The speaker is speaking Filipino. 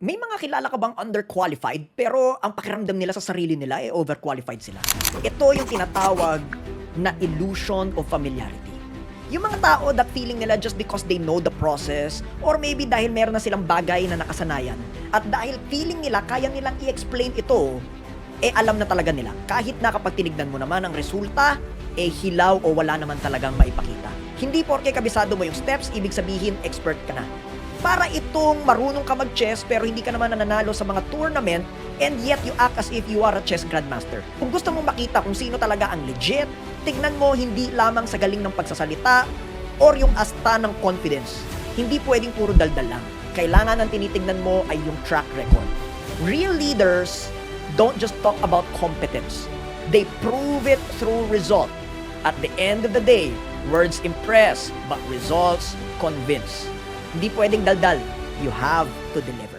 May mga kilala ka bang underqualified pero ang pakiramdam nila sa sarili nila overqualified sila? Ito yung tinatawag na illusion of familiarity. Yung mga tao that feeling nila just because they know the process or maybe dahil meron na silang bagay na nakasanayan at dahil feeling nila kaya nilang i-explain ito, alam na talaga nila. Kahit na kapag tinignan mo naman ang resulta, hilaw o wala naman talagang maipakita. Hindi porke kabisado mo yung steps, ibig sabihin expert ka na. Para itong marunong ka mag-chess pero hindi ka naman nananalo sa mga tournament and yet you act as if you are a chess grandmaster. Kung gusto mong makita kung sino talaga ang legit, tignan mo hindi lamang sa galing ng pagsasalita or yung asta ng confidence. Hindi pwedeng puro daldal lang. Kailangan ang tinitignan mo ay yung track record. Real leaders don't just talk about competence. They prove it through result. At the end of the day, words impress but results convince. Hindi pwedeng daldal. You have to deliver.